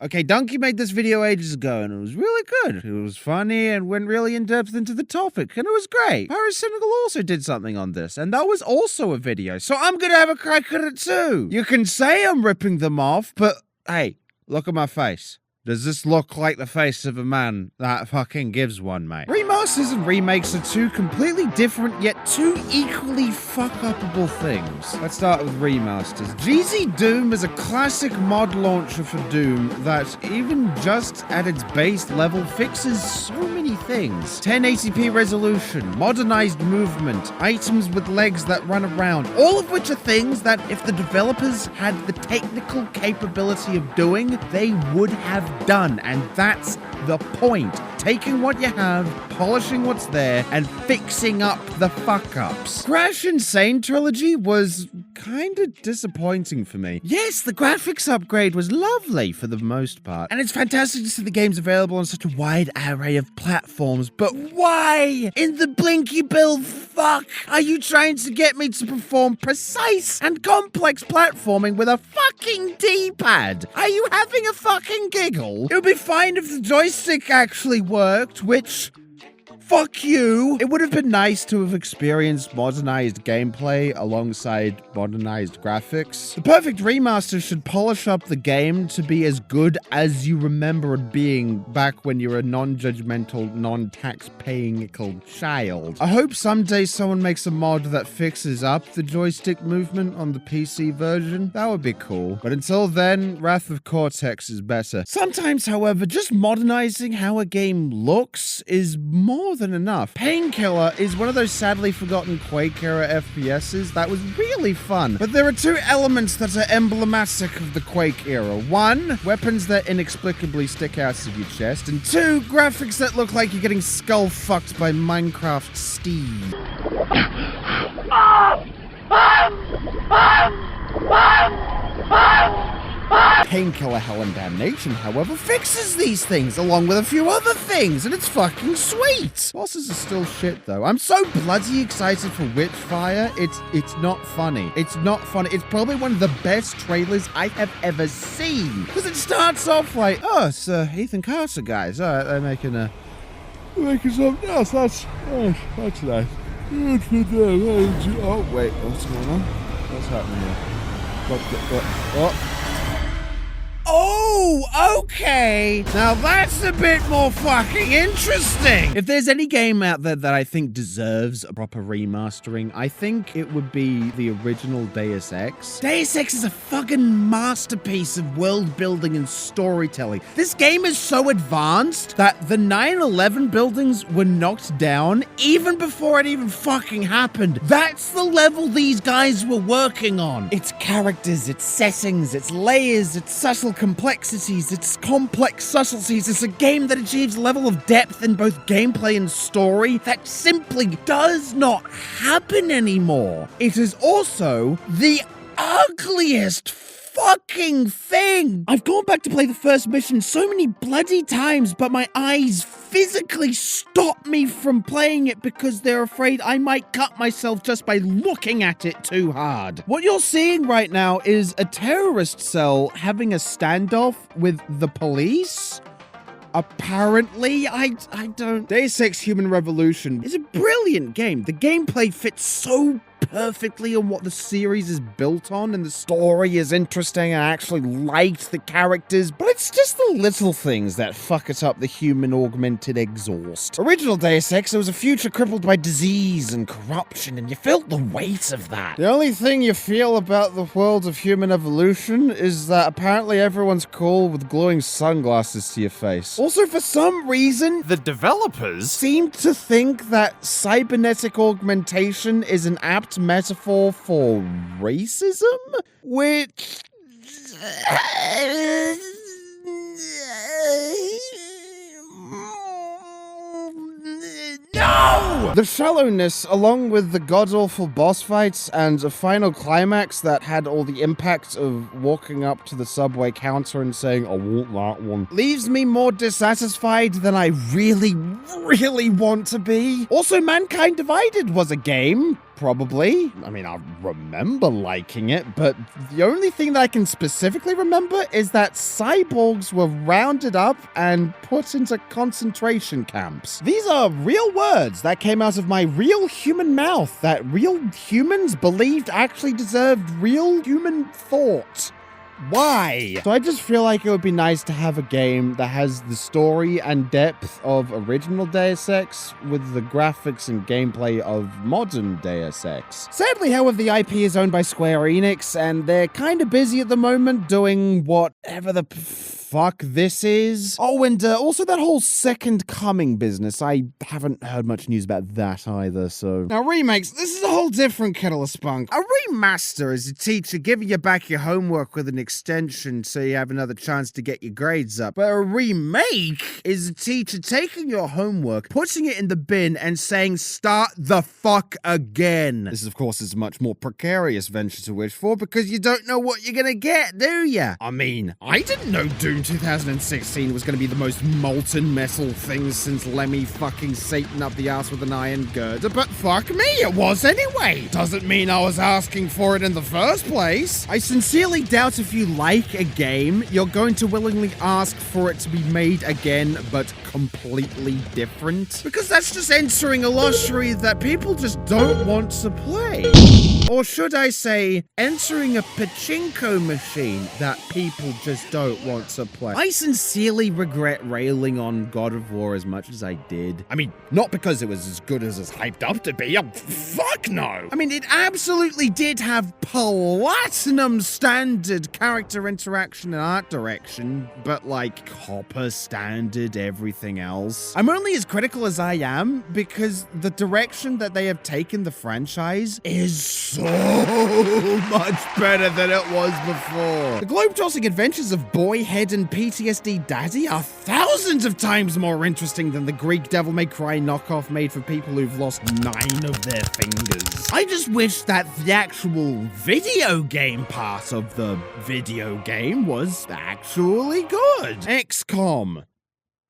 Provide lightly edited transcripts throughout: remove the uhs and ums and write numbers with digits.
Okay, Donkey made this video ages ago, and it was really good. It was funny and went really in-depth into the topic, and it was great. Paracynical also did something on this, and that was also a video, so I'm gonna have a crack at it too. You can say I'm ripping them off, but hey, look at my face. Does this look like the face of a man that fucking gives one, mate? Remasters and remakes are two completely different yet two equally fuck-upable things. Let's start with remasters. GZ Doom is a classic mod launcher for Doom that, even just at its base level, fixes so many things. 1080p resolution, modernized movement, items with legs that run around, all of which are things that if the developers had the technical capability of doing, they would have done, and that's the point. Taking what you have, polishing what's there, and fixing up the fuck-ups. Crash Insane Trilogy was kinda disappointing for me. Yes, the graphics upgrade was lovely for the most part, and it's fantastic to see the games available on such a wide array of platforms, but why in the blinky bill fuck are you trying to get me to perform precise and complex platforming with a fucking D-pad? Are you having a fucking giggle? It would be fine if the joystick actually worked, which... fuck you! It would have been nice to have experienced modernized gameplay alongside modernized graphics. The perfect remaster should polish up the game to be as good as you remember it being back when you were a non-judgmental, non-tax-paying child. I hope someday someone makes a mod that fixes up the joystick movement on the PC version. That would be cool. But until then, Wrath of Cortex is better. Sometimes, however, just modernizing how a game looks is more than enough. Painkiller is one of those sadly forgotten Quake-era FPSs that was really fun, but there are two elements that are emblematic of the Quake era. One, weapons that inexplicably stick out of your chest, and two, graphics that look like you're getting skull-fucked by Minecraft Steve. Painkiller Hell and Damnation, however, fixes these things along with a few other things, and it's fucking sweet. Bosses are still shit though. I'm so bloody excited for Witchfire. It's not funny. It's not funny. It's probably one of the best trailers I have ever seen, because it starts off like, oh, it's Ethan Carter guys. All right, they're making something else. That's nice. Oh wait, what's going on? What's happening here? What? Oh, okay. Now that's a bit more fucking interesting. If there's any game out there that I think deserves a proper remastering, I think it would be the original Deus Ex. Deus Ex is a fucking masterpiece of world building and storytelling. This game is so advanced that the 9/11 buildings were knocked down even before it even fucking happened. That's the level these guys were working on. Its characters, its settings, its layers, its subtle complexities, its complex subtleties. It's a game that achieves a level of depth in both gameplay and story that simply does not happen anymore. It is also the ugliest fucking thing. I've gone back to play the first mission so many bloody times, but my eyes physically stop me from playing it because they're afraid I might cut myself just by looking at it too hard. What you're seeing right now is a terrorist cell having a standoff with the police. Apparently, I don't... Deus Ex Human Revolution is a brilliant game. The gameplay fits so perfectly on what the series is built on, and the story is interesting, and I actually liked the characters, but it's just the little things that fuck it up the human augmented exhaust. Original Deus Ex, there was a future crippled by disease and corruption, and you felt the weight of that. The only thing you feel about the world of Human Evolution is that apparently everyone's cool with glowing sunglasses to your face. Also, for some reason, the developers seem to think that cybernetic augmentation is an apt metaphor for racism, which... No! The shallowness, along with the god-awful boss fights and a final climax that had all the impact of walking up to the subway counter and saying, I want that one, leaves me more dissatisfied than I really want to be. Also, Mankind Divided was a game. Probably. I mean, I remember liking it, but the only thing that I can specifically remember is that cyborgs were rounded up and put into concentration camps. These are real words that came out of my real human mouth that real humans believed actually deserved real human thought. Why? So I just feel like it would be nice to have a game that has the story and depth of original Deus Ex with the graphics and gameplay of modern Deus Ex. Sadly, however, the IP is owned by Square Enix, and they're kind of busy at the moment doing whatever the fuck this is. Oh, and also that whole Second Coming business. I haven't heard much news about that either, so... Now, remakes, this is a whole different kettle of spunk. A remaster is a teacher giving you back your homework with an extension so you have another chance to get your grades up. But a remake is a teacher taking your homework, putting it in the bin, and saying, start the fuck again. This, of course, is a much more precarious venture to wish for because you don't know what you're gonna get, do ya? I mean, I didn't know Doom 2016 was gonna be the most molten metal thing since Lemmy fucking Satan up the ass with an iron girder, but fuck me, it was anyway. Doesn't mean I was asking for it in the first place. I sincerely doubt if you like a game, you're going to willingly ask for it to be made again, but completely different. Because that's just entering a luxury that people just don't want to play. Or should I say, entering a pachinko machine that people just don't want to play. I sincerely regret railing on God of War as much as I did. I mean, not because it was as good as it's hyped up to be. Fuck no. I mean, it absolutely did have platinum standard character interaction and art direction, but like copper standard everything else. I'm only as critical as I am because the direction that they have taken the franchise is so much better than it was before. The globe-tossing adventures of Boyhead and PTSD Daddy are thousands of times more interesting than the Greek Devil May Cry knockoff made for people who've lost 9 of their fingers. I just wish that the actual video game part of the video game was actually good. XCOM.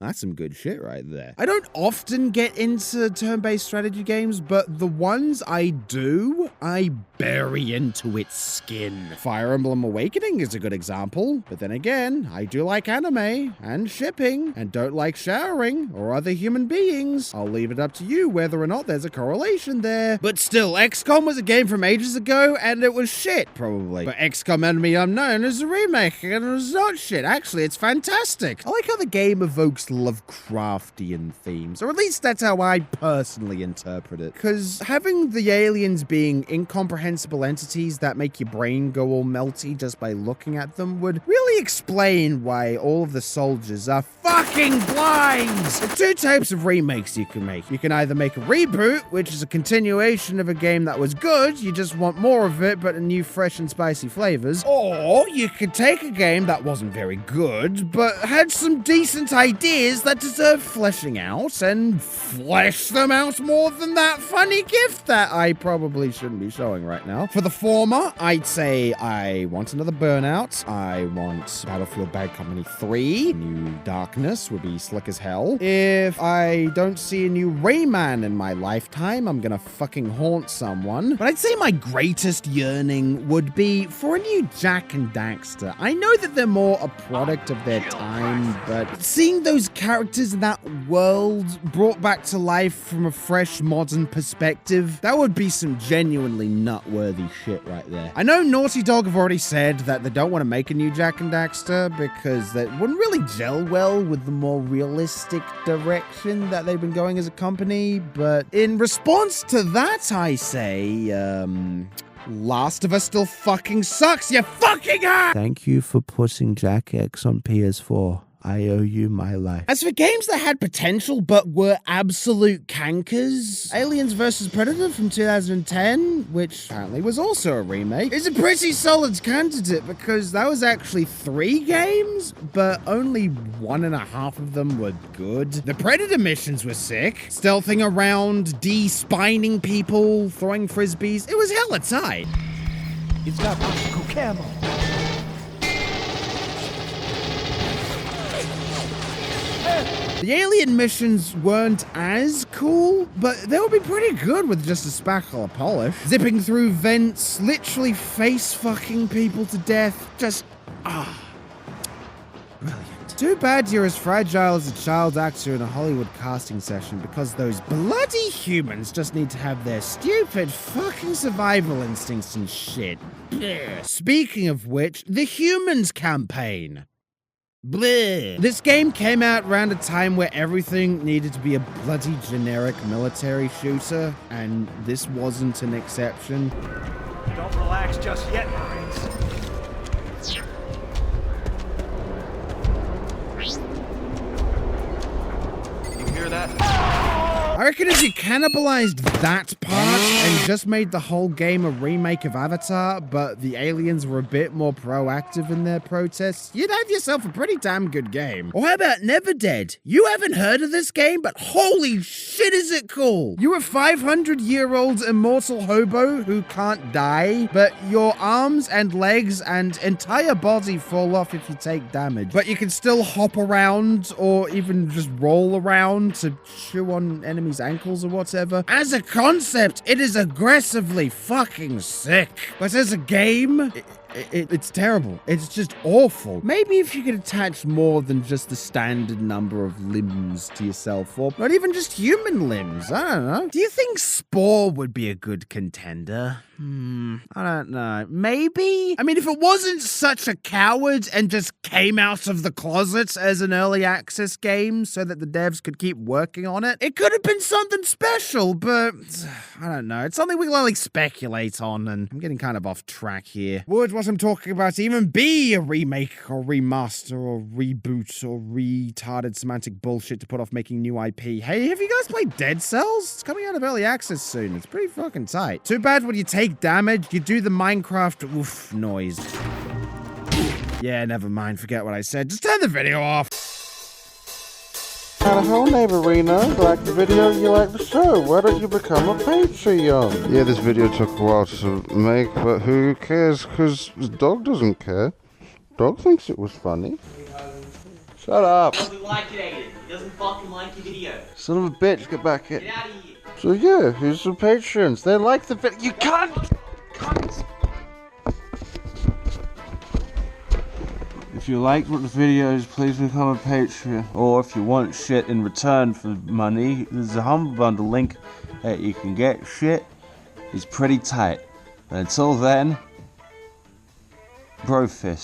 That's some good shit right there. I don't often get into turn-based strategy games, but the ones I do, I bury into its skin. Fire Emblem Awakening is a good example, but then again, I do like anime and shipping and don't like showering or other human beings. I'll leave it up to you whether or not there's a correlation there. But still, XCOM was a game from ages ago and it was shit, probably. But XCOM Enemy Unknown is a remake and it was not shit. Actually, it's fantastic. I like how the game evokes Lovecraftian themes, or at least that's how I personally interpret it. Because having the aliens being incomprehensible entities that make your brain go all melty just by looking at them would really explain why all of the soldiers are fucking blind! There are 2 types of remakes you can make. You can either make a reboot, which is a continuation of a game that was good, you just want more of it, but in new, fresh, and spicy flavors. Or you could take a game that wasn't very good, but had some decent ideas that deserve fleshing out, and flesh them out more than that funny gift that I probably shouldn't be showing right now. For the former, I'd say I want another Burnout. I want Battlefield Bad Company 3. New Darkness would be slick as hell. If I don't see a new Rayman in my lifetime, I'm gonna fucking haunt someone. But I'd say my greatest yearning would be for a new Jak and Daxter. I know that they're more a product of their time, but seeing those characters in that world brought back to life from a fresh modern perspective, that would be some genuinely nut-worthy shit right there. I know Naughty Dog have already said that they don't want to make a new Jak and Daxter because that wouldn't really gel well with the more realistic direction that they've been going as a company, but in response to that, I say, Last of Us still fucking sucks, you fucking ass! Thank you for putting Jak X on PS4. I owe you my life. As for games that had potential but were absolute cankers, Aliens vs. Predator from 2010, which apparently was also a remake, is a pretty solid candidate because that was actually 3 games, but only 1.5 of them were good. The Predator missions were sick. Stealthing around, de-spining people, throwing frisbees. It was hella tight. It's got optical camo. The alien missions weren't as cool, but they would be pretty good with just a spackle of polish. Zipping through vents, literally face-fucking people to death. Just, brilliant. Too bad you're as fragile as a child actor in a Hollywood casting session, because those bloody humans just need to have their stupid fucking survival instincts and shit. Blech. Speaking of which, the Humans campaign. Bleh. This game came out around a time where everything needed to be a bloody generic military shooter, and this wasn't an exception. Don't relax just yet, Marines. You hear that? I reckon if you cannibalized that part and just made the whole game a remake of Avatar, but the aliens were a bit more proactive in their protests, you'd have yourself a pretty damn good game. Or how about Never Dead? You haven't heard of this game, but holy shit is it cool! You're a 500-year-old immortal hobo who can't die, but your arms and legs and entire body fall off if you take damage. But you can still hop around or even just roll around to chew on enemies' ankles or whatever. As a concept, it is aggressively fucking sick. But as a game, it's terrible. It's just awful. Maybe if you could attach more than just the standard number of limbs to yourself, or not even just human limbs. I don't know. Do you think Spore would be a good contender? I don't know. Maybe? I mean, if it wasn't such a coward and just came out of the closet as an early access game so that the devs could keep working on it, it could have been something special, but I don't know. It's something we can only speculate on, and I'm getting kind of off track here. Would what I'm talking about even be a remake or remaster or reboot or retarded semantic bullshit to put off making new IP? Hey, have you guys played Dead Cells? It's coming out of early access soon. It's pretty fucking tight. Too bad when you take damage, you do the Minecraft oof noise. Yeah, never mind. Forget what I said. Just turn the video off. Hello, neighborina. Like the video, you like the show. Why don't you become a Patreon? Yeah, this video took a while to make, but who cares? Because the dog doesn't care. Dog thinks it was funny. Shut up. He doesn't like it, Aiden. He doesn't fucking like your video. Son of a bitch, get back here. Get out of here. So yeah, who's the patrons? They like the video. You can't. If you liked what the videos, please become a Patreon. Or if you want shit in return for money, there's a Humble Bundle link that you can get shit. It's pretty tight. But until then, bro fist.